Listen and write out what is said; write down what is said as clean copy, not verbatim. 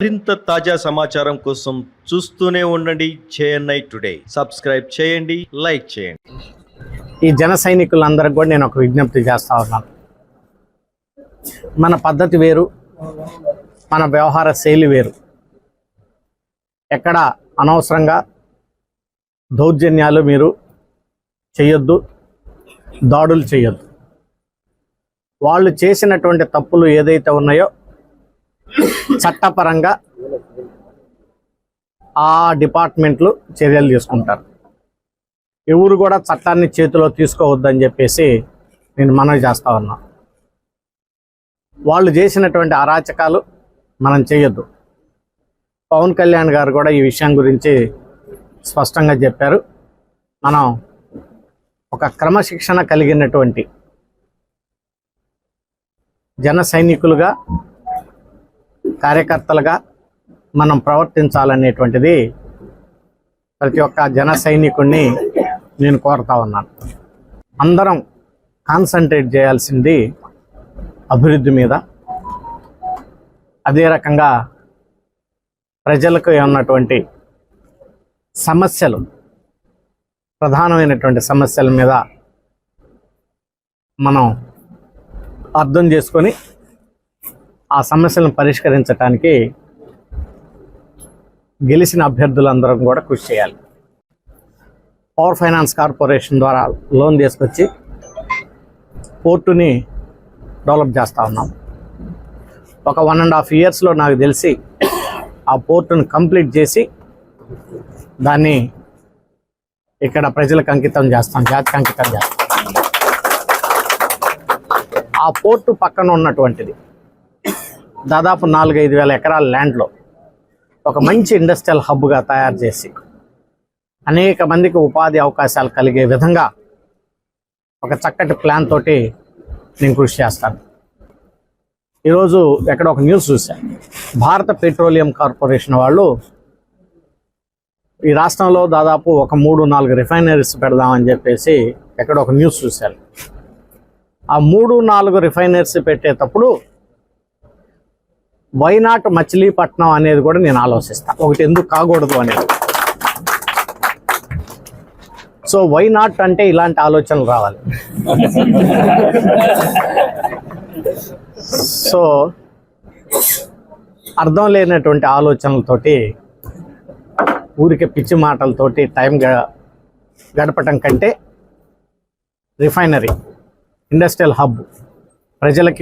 మరింత తాజా సమాచారం కోసం చూస్తూనే ఉండండి చెన్నై టుడే. సబ్స్క్రైబ్ చేయండి, లైక్ చేయండి. ఈ జన సైనికులందరికీ కూడా నేను ఒక విజ్ఞప్తి చేస్తా ఉన్నాను. మన పద్ధతి వేరు, మన వ్యవహార శైలి వేరు. ఎక్కడ అనవసరంగా దౌర్జన్యాలు మీరు చేయొద్దు, దాడులు చేయొద్దు. వాళ్ళు చేసినటువంటి తప్పులు ఏదైతే ఉన్నాయో చట్టపరంగా ఆ డిపార్ట్మెంట్లు చర్యలు తీసుకుంటారు. ఎవరు కూడా చట్టాన్ని చేతిలో తీసుకోవద్దని చెప్పేసి నేను మనవి చేస్తా ఉన్నా. వాళ్ళు చేసినటువంటి అరాచకాలు మనం చేయొద్దు. పవన్ కళ్యాణ్ గారు కూడా ఈ విషయం గురించి స్పష్టంగా చెప్పారు. మనం ఒక క్రమశిక్షణ కలిగినటువంటి జన సైనికులుగా, కార్యకర్తలుగా మనం ప్రవర్తించాలనేటువంటిది ప్రతి ఒక్క జన సైనికుడిని నేను కోరుతా ఉన్నాను. అందరం కాన్సన్ట్రేట్ చేయాల్సింది అభివృద్ధి మీద. అదే రకంగా ప్రజలకు ఉన్నటువంటి సమస్యలు, ప్రధానమైనటువంటి సమస్యల మీద మనం అర్థం చేసుకొని ఆ సమస్యలను పరిష్కరించడానికి గెలిచిన అభ్యర్థులందరం కూడా కృషి చేయాలి. పవర్ ఫైనాన్స్ కార్పొరేషన్ ద్వారా లోన్ తీసుకొచ్చి పోర్టుని డెవలప్ చేస్తూ ఉన్నాం. ఒక 1.5 yearsలో నాకు తెలిసి ఆ పోర్టును కంప్లీట్ చేసి దాన్ని ఇక్కడ ప్రజలకు అంకితం చేస్తాం, జాతికి అంకితం చేస్తాం. ఆ పోర్టు పక్కన ఉన్నటువంటిది దాదాపు 4-5 వేల ఎకరాల ల్యాండ్లో ఒక మంచి ఇండస్ట్రియల్ హబ్గా తయారు చేసి అనేక మందికి ఉపాధి అవకాశాలు కలిగే విధంగా ఒక చక్కటి ప్లాన్ తోటి నేను కృషి చేస్తాను. ఈరోజు ఎక్కడ ఒక న్యూస్ చూశాను. భారత పెట్రోలియం కార్పొరేషన్ వాళ్ళు ఈ రాష్ట్రంలో దాదాపు ఒక 3-4 రిఫైనరీస్ పెడదామని చెప్పేసి ఎక్కడ ఒక న్యూస్ చూశారు. ఆ 3-4 రిఫైనరీస్ పెట్టేటప్పుడు వైనాట్ మచిలీపట్నం అనేది కూడా నేను ఆలోచిస్తాను. ఒకటి ఎందుకు కాకూడదు అనేది. సో వైనాట్ అంటే ఇలాంటి ఆలోచనలు రావాలి. సో అర్థం లేనటువంటి ఆలోచనలతోటి, ఊరికే పిచ్చి మాటలతోటి టైం గడపటం కంటే రిఫైనరీ, ఇండస్ట్రియల్ హబ్ ప్రజలకి